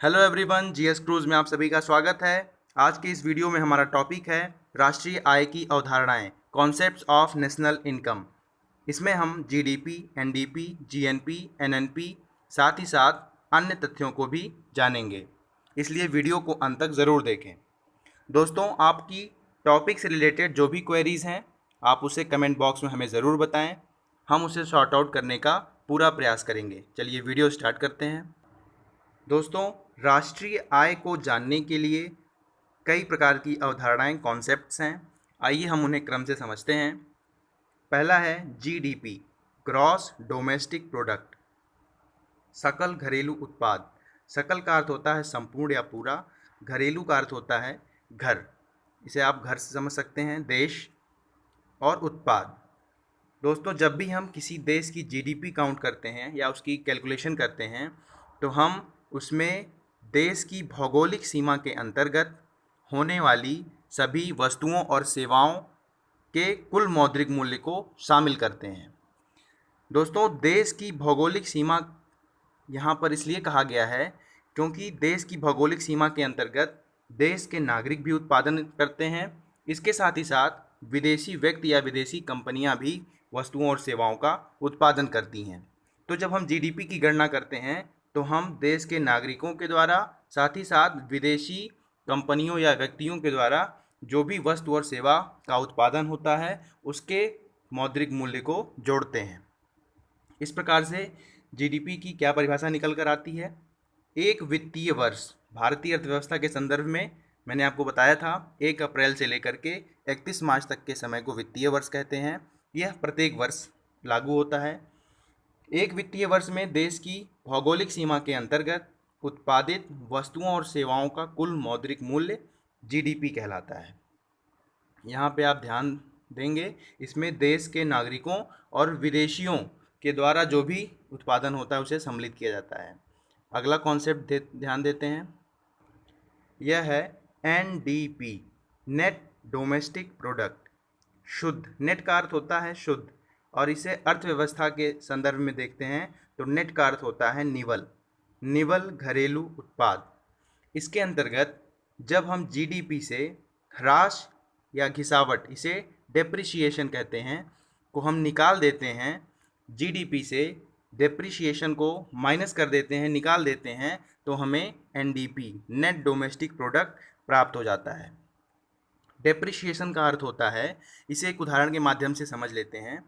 Hello everyone, GS cruise में आप सभी का स्वागत है। आज के इस वीडियो में हमारा टॉपिक है राष्ट्रीय आय की अवधारणाएं, कॉन्सेप्ट्स ऑफ नेशनल इनकम। इसमें हम जीडीपी, एनडीपी, जीएनपी, एनएनपी, साथ ही साथ अन्य तथ्यों को भी जानेंगे, इसलिए वीडियो को अंत तक ज़रूर देखें। दोस्तों, आपकी टॉपिक से रिलेटेड जो भी क्वेरीज़ हैं आप उसे कमेंट बॉक्स में हमें ज़रूर बताएं। हम उसे सॉर्ट आउट करने का पूरा प्रयास करेंगे। चलिए वीडियो स्टार्ट करते हैं। दोस्तों, राष्ट्रीय आय को जानने के लिए कई प्रकार की अवधारणाएं, कॉन्सेप्ट्स हैं। आइए हम उन्हें क्रम से समझते हैं। पहला है जीडीपी, ग्रॉस डोमेस्टिक प्रोडक्ट, सकल घरेलू उत्पाद। सकल का अर्थ होता है संपूर्ण या पूरा, घरेलू का अर्थ होता है घर। इसे आप घर से समझ सकते हैं, देश और उत्पाद। दोस्तों, जब भी हम किसी देश की जीडीपी काउंट करते हैं या उसकी कैलकुलेशन करते हैं तो हम उसमें देश की भौगोलिक सीमा के अंतर्गत होने वाली सभी वस्तुओं और सेवाओं के कुल मौद्रिक मूल्य को शामिल करते हैं। दोस्तों, देश की भौगोलिक सीमा यहाँ पर इसलिए कहा गया है क्योंकि देश की भौगोलिक सीमा के अंतर्गत देश के नागरिक भी उत्पादन करते हैं। इसके साथ ही साथ विदेशी व्यक्ति या विदेशी कंपनियां भी वस्तुओं और सेवाओं का उत्पादन करती हैं। तो जब हम जीडीपी की गणना करते हैं तो हम देश के नागरिकों के द्वारा, साथ ही साथ विदेशी कंपनियों या व्यक्तियों के द्वारा जो भी वस्तु और सेवा का उत्पादन होता है उसके मौद्रिक मूल्य को जोड़ते हैं। इस प्रकार से जीडीपी की क्या परिभाषा निकल कर आती है? एक वित्तीय वर्ष भारतीय अर्थव्यवस्था के संदर्भ में मैंने आपको बताया था 1 अप्रैल से लेकर के 31 मार्च तक के समय को वित्तीय वर्ष कहते हैं। यह प्रत्येक वर्ष लागू होता है। एक वित्तीय वर्ष में देश की भौगोलिक सीमा के अंतर्गत उत्पादित वस्तुओं और सेवाओं का कुल मौद्रिक मूल्य जीडीपी कहलाता है। यहाँ पे आप ध्यान देंगे, इसमें देश के नागरिकों और विदेशियों के द्वारा जो भी उत्पादन होता है उसे सम्मिलित किया जाता है। अगला कॉन्सेप्ट ध्यान देते हैं, यह है एनडीपी, नेट डोमेस्टिक प्रोडक्ट। शुद्ध, नेट का अर्थ होता है शुद्ध, और इसे अर्थव्यवस्था के संदर्भ में देखते हैं तो नेट का अर्थ होता है निवल, निवल घरेलू उत्पाद। इसके अंतर्गत जब हम जीडीपी से ह्रास या घिसावट, इसे डेप्रिसिएशन कहते हैं, को हम निकाल देते हैं, जीडीपी से डेप्रिसिएशन को माइनस कर देते हैं, निकाल देते हैं, तो हमें एनडीपी, नेट डोमेस्टिक प्रोडक्ट प्राप्त हो जाता है। डेप्रिसिएशन का अर्थ होता है, इसे एक उदाहरण के माध्यम से समझ लेते हैं।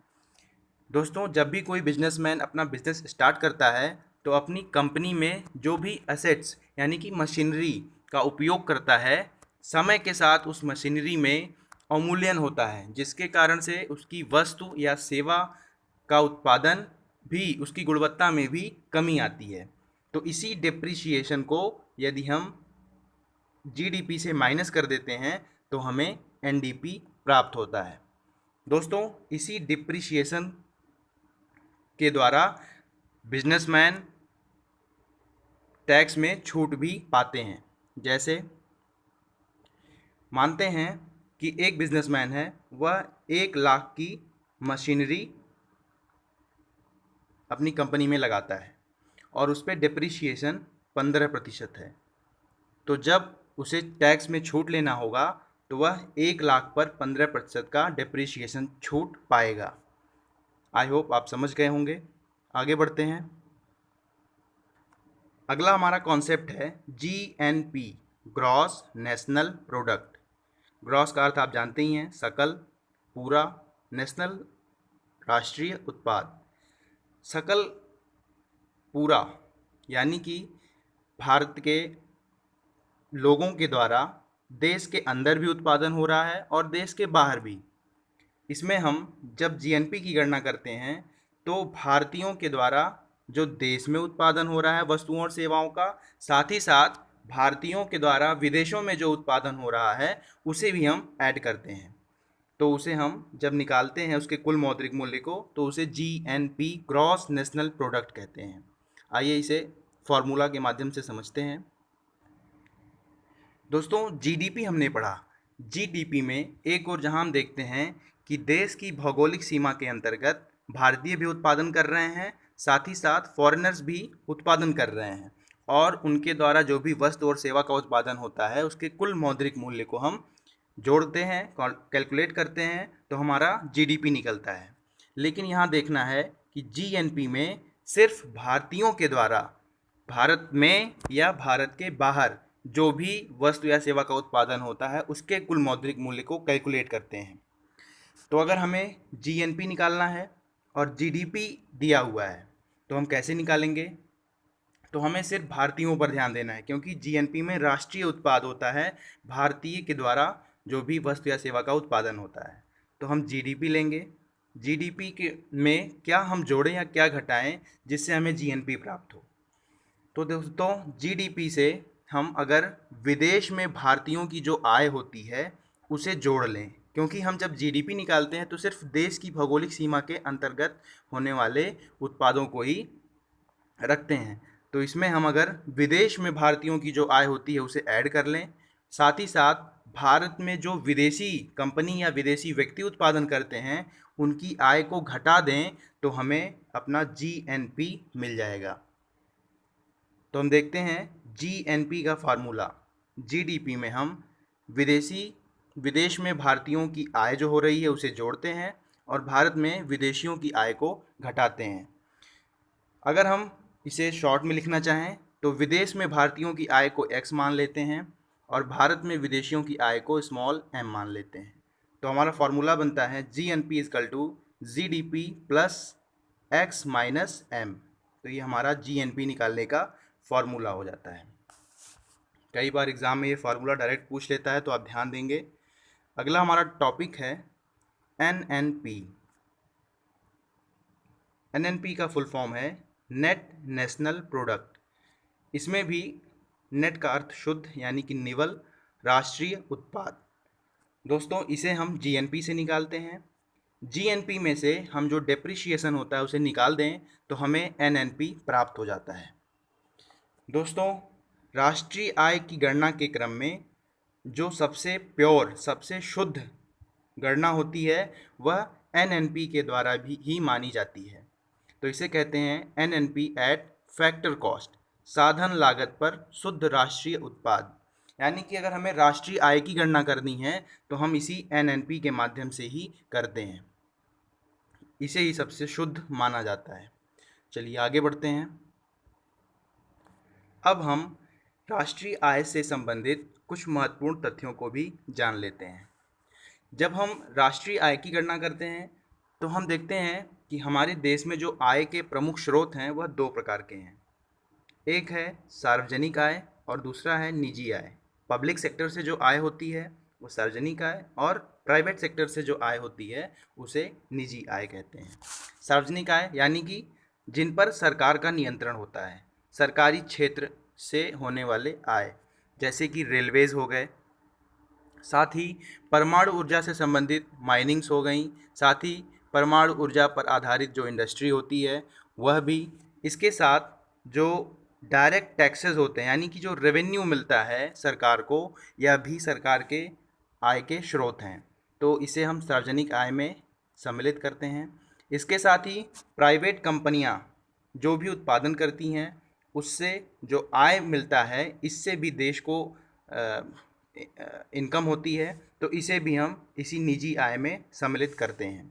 दोस्तों, जब भी कोई बिजनेसमैन अपना बिजनेस स्टार्ट करता है तो अपनी कंपनी में जो भी एसेट्स यानी कि मशीनरी का उपयोग करता है, समय के साथ उस मशीनरी में अवमूल्यन होता है, जिसके कारण से उसकी वस्तु या सेवा का उत्पादन भी, उसकी गुणवत्ता में भी कमी आती है। तो इसी डेप्रिसिएशन को यदि हम जीडीपी से माइनस कर देते हैं तो हमें एनडीपी प्राप्त होता है। दोस्तों, इसी डिप्रिसिएशन के द्वारा बिजनेसमैन टैक्स में छूट भी पाते हैं। जैसे मानते हैं कि एक बिजनेसमैन है, वह 1 लाख की मशीनरी अपनी कंपनी में लगाता है और उस पर डिप्रिसिएशन 15% है। तो जब उसे टैक्स में छूट लेना होगा तो वह 1 लाख पर 15% का डिप्रिसिएशन छूट पाएगा। आई होप आप समझ गए होंगे। आगे बढ़ते हैं। अगला हमारा कॉन्सेप्ट है GNP, gross national product. Gross का अर्थ आप जानते ही हैं, सकल, पूरा, नेशनल राष्ट्रीय उत्पाद। सकल पूरा यानी कि भारत के लोगों के द्वारा देश के अंदर भी उत्पादन हो रहा है और देश के बाहर भी। इसमें हम जब जीएनपी की गणना करते हैं तो भारतीयों के द्वारा जो देश में उत्पादन हो रहा है वस्तुओं और सेवाओं का, साथ ही साथ भारतीयों के द्वारा विदेशों में जो उत्पादन हो रहा है उसे भी हम ऐड करते हैं। तो उसे हम जब निकालते हैं उसके कुल मौद्रिक मूल्य को तो उसे जीएनपी, ग्रॉस नेशनल प्रोडक्ट कहते हैं। आइए इसे फॉर्मूला के माध्यम से समझते हैं। दोस्तों, जीडीपी हमने पढ़ा। जीडीपी में एक और जहां हम देखते हैं कि देश की भौगोलिक सीमा के अंतर्गत भारतीय भी उत्पादन कर रहे हैं, साथ ही साथ फॉरेनर्स भी उत्पादन कर रहे हैं, और उनके द्वारा जो भी वस्तु और सेवा का उत्पादन होता है उसके कुल मौद्रिक मूल्य को हम जोड़ते हैं, कैलकुलेट करते हैं, तो हमारा जीडीपी निकलता है। लेकिन यहाँ देखना है कि जीएनपी में सिर्फ भारतीयों के द्वारा भारत में या भारत के बाहर जो भी वस्तु या सेवा का उत्पादन होता है उसके कुल मौद्रिक मूल्य को कैलकुलेट करते हैं। तो अगर हमें जीएनपी निकालना है और जीडीपी दिया हुआ है तो हम कैसे निकालेंगे? तो हमें सिर्फ भारतीयों पर ध्यान देना है, क्योंकि जीएनपी में राष्ट्रीय उत्पाद होता है, भारतीय के द्वारा जो भी वस्तु या सेवा का उत्पादन होता है। तो हम जीडीपी लेंगे, जीडीपी के में क्या हम जोड़ें या क्या घटाएं जिससे हमें जीएनपी प्राप्त हो। तो दोस्तों जीडीपी से हम अगर विदेश में भारतीयों की जो आय होती है उसे जोड़ लें, क्योंकि हम जब जीडीपी निकालते हैं तो सिर्फ देश की भौगोलिक सीमा के अंतर्गत होने वाले उत्पादों को ही रखते हैं। तो इसमें हम अगर विदेश में भारतीयों की जो आय होती है उसे ऐड कर लें, साथ ही साथ भारत में जो विदेशी कंपनी या विदेशी व्यक्ति उत्पादन करते हैं उनकी आय को घटा दें, तो हमें अपना जीएनपी मिल जाएगा। तो हम देखते हैं जीएनपी का फार्मूला। जीडीपी में हम विदेश में भारतीयों की आय जो हो रही है उसे जोड़ते हैं और भारत में विदेशियों की आय को घटाते हैं। अगर हम इसे शॉर्ट में लिखना चाहें तो विदेश में भारतीयों की आय को x मान लेते हैं और भारत में विदेशियों की आय को स्मॉल m मान लेते हैं। तो हमारा फॉर्मूला बनता है GNP equal to GDP plus x minus m। तो ये हमारा GNP निकालने का फॉर्मूला हो जाता है। कई बार एग्ज़ाम में ये फार्मूला डायरेक्ट पूछ लेता है, तो आप ध्यान देंगे। अगला हमारा टॉपिक है NNP। NNP का फुल फॉर्म है नेट नेशनल प्रोडक्ट। इसमें भी नेट का अर्थ शुद्ध यानी कि निवल राष्ट्रीय उत्पाद। दोस्तों इसे हम जीएनपी से निकालते हैं। जीएनपी में से हम जो डेप्रिसिएशन होता है उसे निकाल दें तो हमें एनएनपी प्राप्त हो जाता है। दोस्तों राष्ट्रीय आय की गणना के क्रम में जो सबसे प्योर, सबसे शुद्ध गणना होती है वह एनएनपी के द्वारा भी ही मानी जाती है। तो इसे कहते हैं एनएनपी एट फैक्टर कॉस्ट, साधन लागत पर शुद्ध राष्ट्रीय उत्पाद। यानी कि अगर हमें राष्ट्रीय आय की गणना करनी है तो हम इसी एनएनपी के माध्यम से ही करते हैं, इसे ही सबसे शुद्ध माना जाता है। चलिए आगे बढ़ते हैं। अब हम राष्ट्रीय आय से संबंधित कुछ महत्वपूर्ण तथ्यों को भी जान लेते हैं। जब हम राष्ट्रीय आय की गणना करते हैं तो हम देखते हैं कि हमारे देश में जो आय के प्रमुख स्रोत हैं वह दो प्रकार के हैं। एक है सार्वजनिक आय और दूसरा है निजी आय। पब्लिक सेक्टर से जो आय होती है वो सार्वजनिक आय और प्राइवेट सेक्टर से जो आय होती है उसे निजी आय कहते हैं। सार्वजनिक आय यानी कि जिन पर सरकार का नियंत्रण होता है, सरकारी क्षेत्र से होने वाले आय, जैसे कि रेलवेज़ हो गए, साथ ही परमाणु ऊर्जा से संबंधित माइनिंग्स हो गई, साथ ही परमाणु ऊर्जा पर आधारित जो इंडस्ट्री होती है वह भी। इसके साथ जो डायरेक्ट टैक्सेस होते हैं यानी कि जो रेवेन्यू मिलता है सरकार को, यह भी सरकार के आय के स्रोत हैं। तो इसे हम सार्वजनिक आय में सम्मिलित करते हैं। इसके साथ ही प्राइवेट कंपनियां जो भी उत्पादन करती हैं उससे जो आय मिलता है इससे भी देश को इनकम होती है, तो इसे भी हम इसी निजी आय में सम्मिलित करते हैं।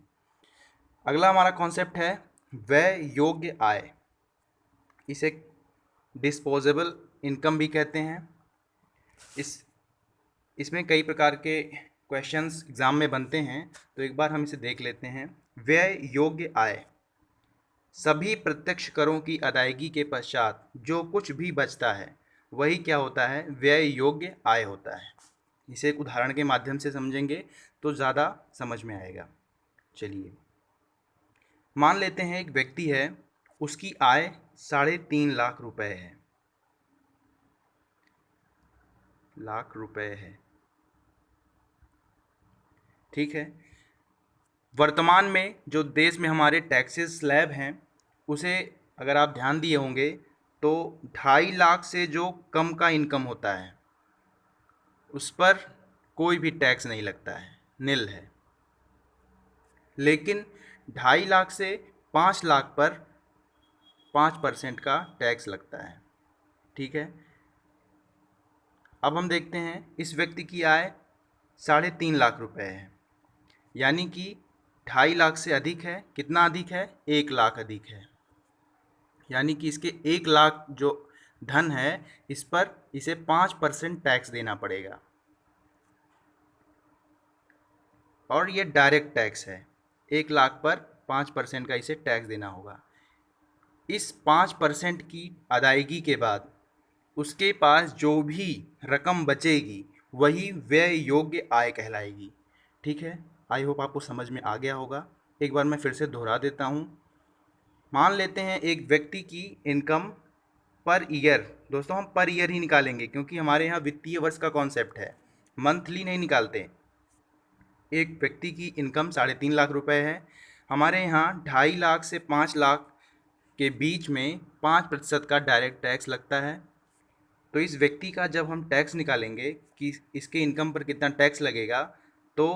अगला हमारा कॉन्सेप्ट है व्यय योग्य आय। इसे डिस्पोजेबल इनकम भी कहते हैं। इसमें कई प्रकार के क्वेश्चंस एग्ज़ाम में बनते हैं, तो एक बार हम इसे देख लेते हैं। व्यय योग्य आय सभी प्रत्यक्ष करों की अदायगी के पश्चात जो कुछ भी बचता है वही क्या होता है, व्यय योग्य आय होता है। इसे एक उदाहरण के माध्यम से समझेंगे तो ज़्यादा समझ में आएगा। चलिए मान लेते हैं एक व्यक्ति है, उसकी आय 3.5 लाख रुपए है। ठीक है। वर्तमान में जो देश में हमारे टैक्सेस स्लैब हैं उसे अगर आप ध्यान दिए होंगे तो 2.5 लाख से जो कम का इनकम होता है उस पर कोई भी टैक्स नहीं लगता है, निल है। लेकिन 2.5 लाख से 5 लाख पर 5% का टैक्स लगता है। ठीक है। अब हम देखते हैं इस व्यक्ति की आय 3.5 लाख रुपए है, यानी कि 2.5 लाख से अधिक है। कितना अधिक है? 1 लाख अधिक है, यानी कि इसके 1 लाख जो धन है इस पर इसे 5% टैक्स देना पड़ेगा, और ये डायरेक्ट टैक्स है। 1 लाख पर 5% का इसे टैक्स देना होगा। इस 5% की अदायगी के बाद उसके पास जो भी रकम बचेगी वही व्यय योग्य आय कहलाएगी। ठीक है, आई होप आपको समझ में आ गया होगा। एक बार मैं फिर से दोहरा देता हूँ। मान लेते हैं एक व्यक्ति की इनकम पर ईयर, दोस्तों हम पर ईयर ही निकालेंगे क्योंकि हमारे यहाँ वित्तीय वर्ष का कॉन्सेप्ट है, मंथली नहीं निकालते। एक व्यक्ति की इनकम 3.5 लाख रुपए है। हमारे यहाँ 2.5 लाख से 5 लाख के बीच में 5% का डायरेक्ट टैक्स लगता है। तो इस व्यक्ति का जब हम टैक्स निकालेंगे कि इसके इनकम पर कितना टैक्स लगेगा, तो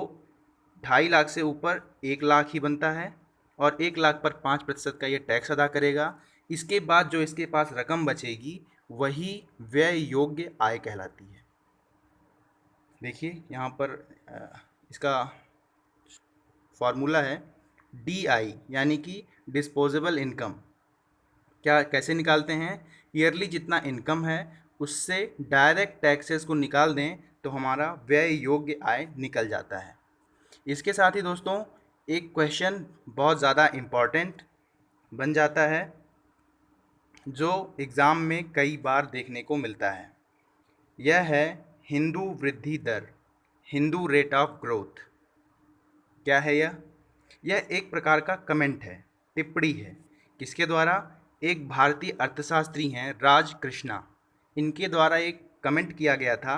2.5 लाख से ऊपर 1 लाख ही बनता है, और 1 लाख पर 5% का ये टैक्स अदा करेगा। इसके बाद जो इसके पास रकम बचेगी वही व्यय योग्य आय कहलाती है। देखिए यहाँ पर इसका फॉर्मूला है DI, यानी कि डिस्पोजेबल इनकम। क्या कैसे निकालते हैं? ईयरली जितना इनकम है उससे डायरेक्ट टैक्सेस को निकाल दें तो हमारा व्यय योग्य आय निकल जाता है। इसके साथ ही दोस्तों एक क्वेश्चन बहुत ज़्यादा इम्पॉर्टेंट बन जाता है जो एग्ज़ाम में कई बार देखने को मिलता है। यह है हिंदू वृद्धि दर, हिंदू रेट ऑफ ग्रोथ। क्या है यह? यह एक प्रकार का कमेंट है, टिप्पणी है। किसके द्वारा? एक भारतीय अर्थशास्त्री हैं राज कृष्णा, इनके द्वारा एक कमेंट किया गया था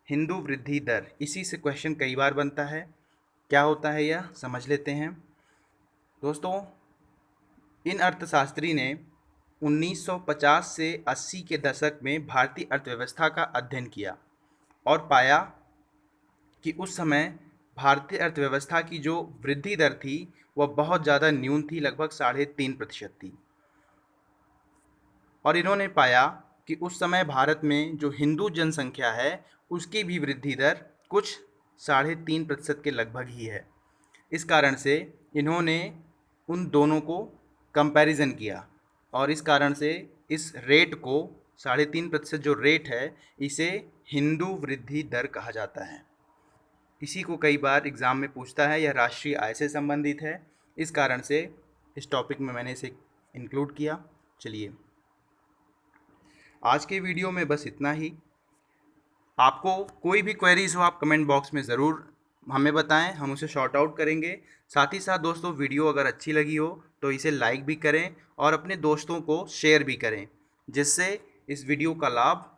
हिंदू वृद्धि दर। इसी से क्वेश्चन कई बार बनता है। क्या होता है यह समझ लेते हैं दोस्तों। इन अर्थशास्त्री ने 1950 से 80 के दशक में भारतीय अर्थव्यवस्था का अध्ययन किया और पाया कि उस समय भारतीय अर्थव्यवस्था की जो वृद्धि दर थी वह बहुत ज़्यादा न्यून थी, लगभग 3.5% थी। और इन्होंने पाया कि उस समय भारत में जो हिंदू जनसंख्या है उसकी भी वृद्धि दर कुछ 3.5% के लगभग ही है। इस कारण से इन्होंने उन दोनों को कंपैरिजन किया, और इस कारण से इस रेट को 3.5% जो रेट है इसे हिंदू वृद्धि दर कहा जाता है। इसी को कई बार एग्ज़ाम में पूछता है, यह राष्ट्रीय आय से संबंधित है, इस कारण से इस टॉपिक में मैंने इसे इंक्लूड किया। चलिए आज के वीडियो में बस इतना ही। आपको कोई भी क्वेरीज हो आप कमेंट बॉक्स में ज़रूर हमें बताएं, हम उसे शॉर्ट आउट करेंगे। साथ ही साथ दोस्तों वीडियो अगर अच्छी लगी हो तो इसे लाइक भी करें और अपने दोस्तों को शेयर भी करें, जिससे इस वीडियो का लाभ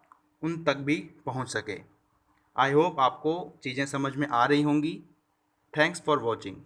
उन तक भी पहुंच सके। आई होप आपको चीज़ें समझ में आ रही होंगी। Thanks for watching.